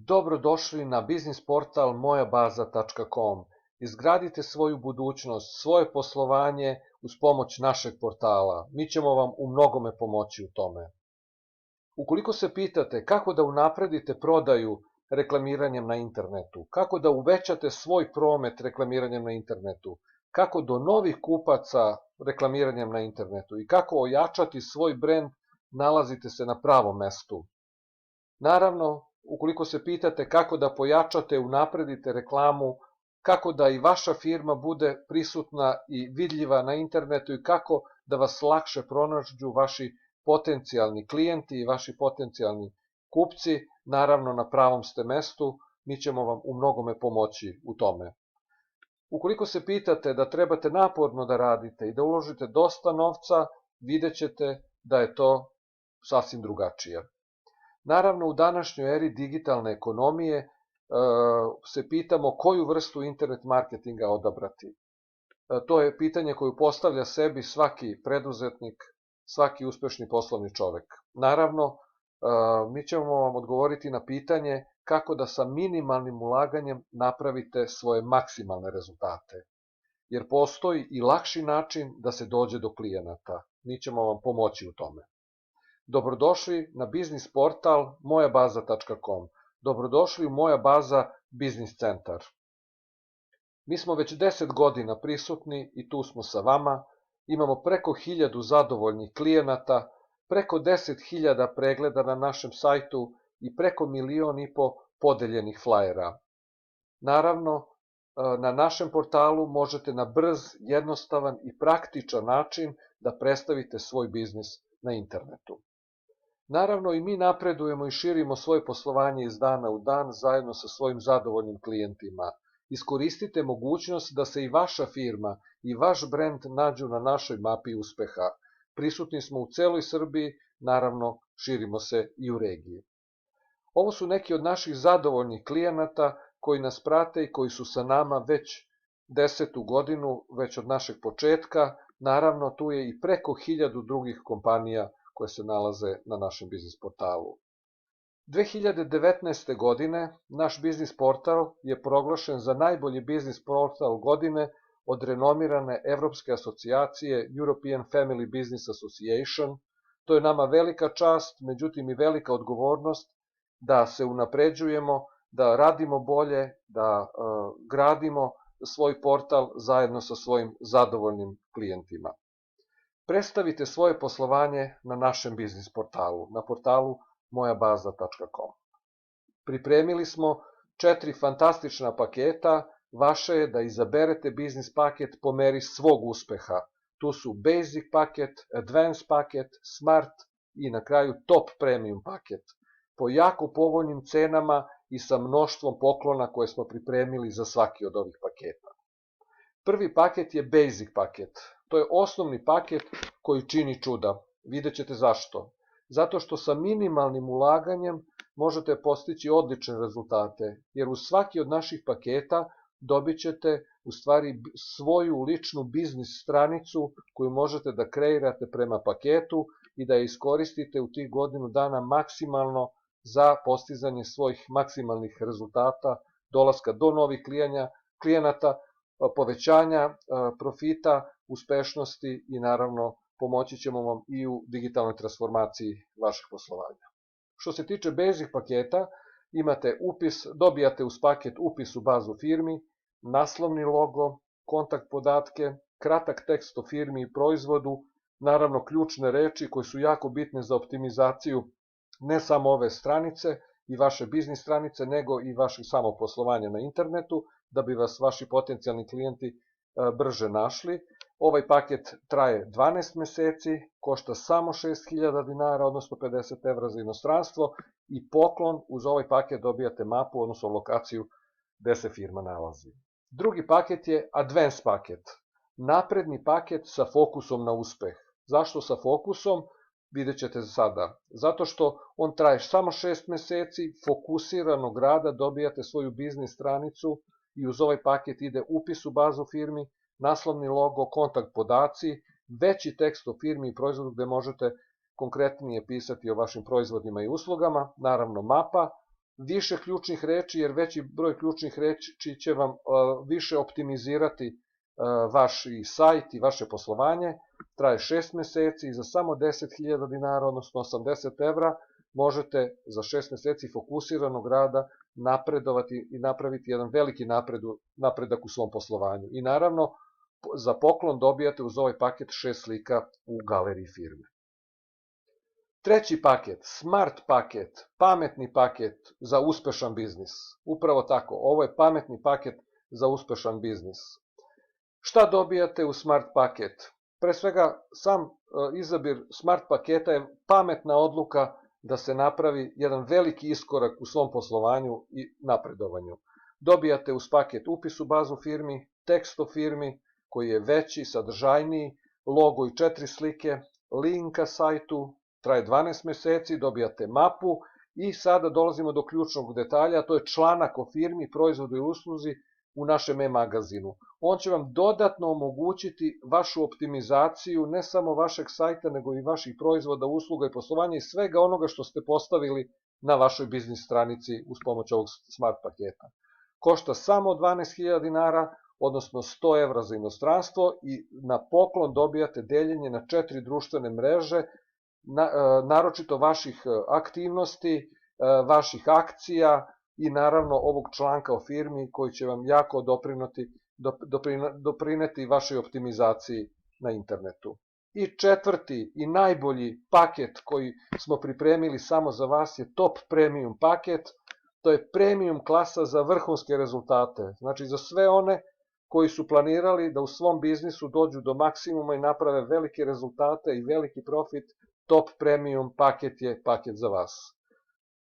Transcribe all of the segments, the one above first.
Dobrodošli na biznis portal mojabaza.com. Izgradite svoju budućnost, svoje poslovanje uz pomoć našeg portala. Mi ćemo vam u mnogome pomoći u tome. Ukoliko se pitate kako da unapredite prodaju reklamiranjem na internetu, kako da uvećate svoj promet reklamiranjem na internetu, kako do novih kupaca reklamiranjem na internetu i kako ojačati svoj brend, nalazite se na pravom mestu. Naravno, ukoliko se pitate kako da pojačate, unapredite reklamu, kako da i vaša firma bude prisutna i vidljiva na internetu i kako da vas lakše pronađu vaši potencijalni klijenti i vaši potencijalni kupci, naravno na pravom ste mestu, mi ćemo vam u mnogome pomoći u tome. Ukoliko se pitate da trebate naporno da radite i da uložite dosta novca, vidjet ćete da je to sasvim drugačije. Naravno, u današnjoj eri digitalne ekonomije se pitamo koju vrstu internet marketinga odabrati. To je pitanje koje postavlja sebi svaki preduzetnik, svaki uspešni poslovni čovek. Naravno, mi ćemo vam odgovoriti na pitanje kako da sa minimalnim ulaganjem napravite svoje maksimalne rezultate. Jer postoji i lakši način da se dođe do klijenata. Mi ćemo vam pomoći u tome. Dobrodošli na biznis portal mojabaza.com. Dobrodošli u Moja baza biznis centar. Mi smo već 10 godina prisutni i tu smo sa vama. Imamo preko 1000 zadovoljnih klijenata, preko 10.000 pregleda na našem sajtu i preko 1,5 miliona podeljenih flajera. Naravno, na našem portalu možete na brz, jednostavan i praktičan način da predstavite svoj biznis na internetu. Naravno, i mi napredujemo i širimo svoje poslovanje iz dana u dan zajedno sa svojim zadovoljnim klijentima. Iskoristite mogućnost da se i vaša firma i vaš brend nađu na našoj mapi uspeha. Prisutni smo u celoj Srbiji, naravno širimo se i u regiji. Ovo su neki od naših zadovoljnih klijenata koji nas prate i koji su sa nama već 10. godinu, već od našeg početka. Naravno, tu je i preko 1000 drugih kompanija koje se nalaze na našem biznis portalu. 2019. godine naš biznis portal je proglašen za najbolji biznis portal godine od renomirane Evropske asocijacije European Family Business Association. To je nama velika čast, međutim i velika odgovornost da se unapređujemo, da radimo bolje, da gradimo svoj portal zajedno sa svojim zadovoljnim klijentima. Predstavite svoje poslovanje na našem biznis portalu, na portalu mojabaza.com. Pripremili smo 4 fantastična paketa, vaše je da izaberete biznis paket po meri svog uspeha. Tu su Basic paket, Advanced paket, Smart i na kraju Top Premium paket. Po jako povoljnim cenama i sa mnoštvom poklona koje smo pripremili za svaki od ovih paketa. Prvi paket je Basic paket. To je osnovni paket koji čini čuda. Vidjet ćete zašto. Zato što sa minimalnim ulaganjem možete postići odlične rezultate, jer u svaki od naših paketa dobit ćete u stvari svoju ličnu biznis stranicu koju možete da kreirate prema paketu i da je iskoristite u tih godinu dana maksimalno za postizanje svojih maksimalnih rezultata, dolaska do novih klijenata, povećanja profita, uspešnosti i naravno pomoći ćemo vam i u digitalnoj transformaciji vašeg poslovanja. Što se tiče Basic paketa, imate dobijate uz paket upis u bazu firmi, naslovni logo, kontakt podatke, kratak tekst o firmi i proizvodu, naravno ključne reči koje su jako bitne za optimizaciju ne samo ove stranice i vaše biznis stranice, nego i vašeg samoposlovanja na internetu, da bi vas vaši potencijalni klijenti brže našli. Ovaj paket traje 12 meseci, košta samo 6.000 dinara, odnosno 50 evra za inostranstvo i poklon uz ovaj paket dobijate mapu, odnosno lokaciju gde se firma nalazi. Drugi paket je Advanced paket, napredni paket sa fokusom na uspeh. Zašto sa fokusom? Vidjet ćete sada. Zato što on traje samo 6 meseci, fokusiranog rada, dobijate svoju biznis stranicu i uz ovaj paket ide upis u bazu firmi, naslovni logo, kontakt podaci, veći tekst o firmi i proizvodu gde možete konkretnije pisati o vašim proizvodima i uslugama, naravno mapa, više ključnih reči, jer veći broj ključnih reči će vam više optimizirati vaš i sajt i vaše poslovanje. Traje 6 meseci i za samo 10.000 dinara, odnosno 80 evra, možete za 6 meseci fokusiranog rada napredovati i napraviti jedan veliki napredak u svom poslovanju. I naravno, za poklon dobijate uz ovaj paket 6 slika u galeriji firme. Treći paket, smart paket, pametni paket za uspešan biznis. Upravo tako, ovo je pametni paket za uspešan biznis. Šta dobijate u smart paket? Pre svega, sam izabir smart paketa je pametna odluka da se napravi jedan veliki iskorak u svom poslovanju i napredovanju. Dobijate uz paket upis u bazu firmi, tekst o firmi koji je veći, sadržajniji, logo i 4 slike, link ka sajtu, traje 12 meseci, dobijate mapu i sada dolazimo do ključnog detalja, a to je članak o firmi, proizvodu i usluzi u našem e-magazinu. On će vam dodatno omogućiti vašu optimizaciju ne samo vašeg sajta, nego i vaših proizvoda, usluga i poslovanja i svega onoga što ste postavili na vašoj biznis stranici uz pomoć ovog smart paketa. Košta samo 12.000 dinara, odnosno 100 evra za inostranstvo i na poklon dobijate deljenje na 4 društvene mreže, naročito vaših aktivnosti, vaših akcija i naravno ovog članka o firmi koji će vam jako doprineti vašoj optimizaciji na internetu. I četvrti i najbolji paket koji smo pripremili samo za vas je top premium paket. To je premium klasa za vrhunske rezultate. Znači za sve one koji su planirali da u svom biznisu dođu do maksimuma i naprave velike rezultate i veliki profit, top premium paket je paket za vas.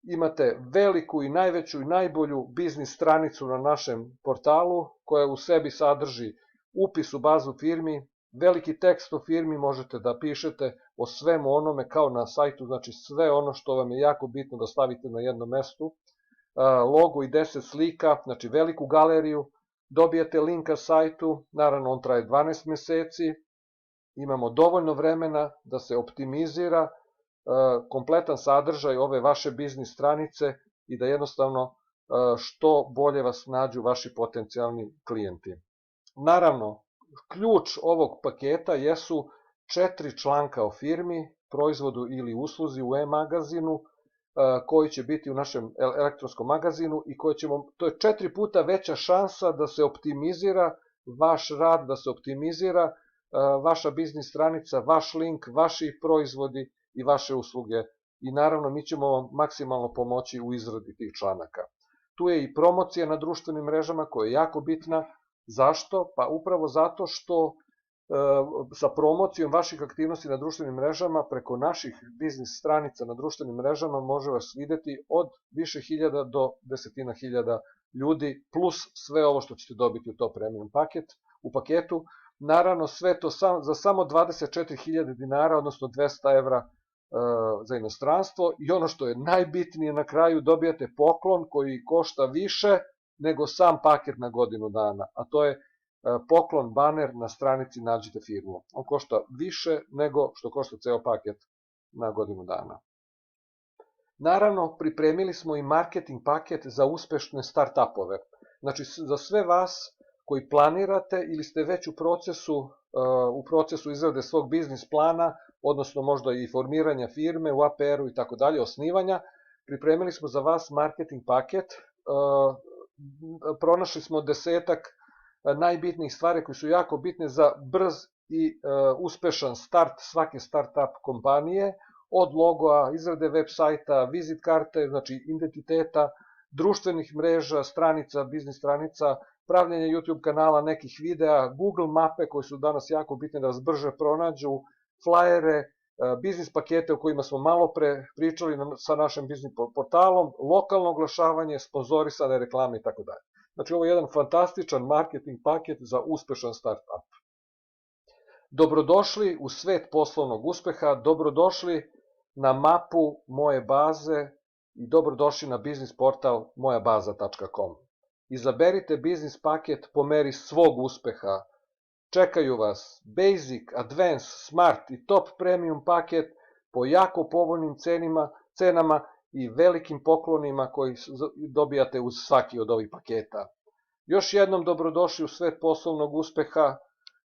Imate veliku i najveću i najbolju biznis stranicu na našem portalu koja u sebi sadrži upis u bazu firmi, veliki tekst o firmi, možete da pišete o svemu onome kao na sajtu, znači sve ono što vam je jako bitno da stavite na jednom mestu, logo i 10 slika, znači veliku galeriju, dobijate link ka sajtu, naravno on traje 12 meseci, imamo dovoljno vremena da se optimizira kompletan sadržaj ove vaše biznis stranice i da jednostavno što bolje vas nađu vaši potencijalni klijenti. Naravno, ključ ovog paketa jesu 4 članka o firmi, proizvodu ili usluzi u e-magazinu koji će biti u našem elektronskom magazinu i to je 4 puta veća šansa da se optimizira vaš rad, da se optimizira vaša biznis stranica, vaš link, vaši proizvodi i vaše usluge i naravno mi ćemo vam maksimalno pomoći u izradi tih članaka. Tu je i promocija na društvenim mrežama koja je jako bitna. Zašto? Pa upravo zato što sa promocijom vaših aktivnosti na društvenim mrežama preko naših biznis stranica na društvenim mrežama može vas videti od više hiljada do desetina hiljada ljudi plus sve ovo što ćete dobiti u top premium paketu. Naravno sve to za samo 24.000 dinara, odnosno 200 evra za inostranstvo i ono što je najbitnije na kraju dobijate poklon koji košta više nego sam paket na godinu dana, a to je poklon baner na stranici Nađite firmu. On košta više nego što košta ceo paket na godinu dana. Naravno, pripremili smo i marketing paket za uspešne start-upove. Znači, za sve vas koji planirate ili ste već u procesu izrade svog biznis plana, odnosno možda i formiranja firme u APR-u i tako dalje, osnivanja, pripremili smo za vas marketing paket. Pronašli smo 10 najbitnijih stvari koji su jako bitne za brz i uspešan start svake start-up kompanije, od logoa, izrade web sajta, vizit karte, znači identiteta, društvenih mreža, stranica, biznis stranica, pravljenje YouTube kanala, nekih videa, Google mape koje su danas jako bitne da vas brže pronađu, flajere, biznis pakete o kojima smo malo pre pričali sa našim biznis portalom, lokalno oglašavanje, sponzorisane reklame i tako dalje. Znači ovo je jedan fantastičan marketing paket za uspešan start-up. Dobrodošli u svet poslovnog uspeha, dobrodošli na mapu moje baze i dobrodošli na biznis portal mojabaza.com. Izaberite biznis paket po meri svog uspeha. Čekaju vas Basic, Advanced, Smart i Top Premium paket po jako povoljnim cenama i velikim poklonima koji dobijate uz svaki od ovih paketa. Još jednom dobrodošli u svet poslovnog uspeha.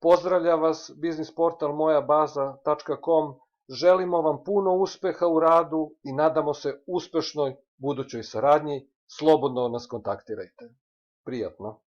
Pozdravlja vas biznis portal mojabaza.com. Želimo vam puno uspeha u radu i nadamo se uspešnoj budućoj saradnji. Slobodno nas kontaktirajte. Prijatno.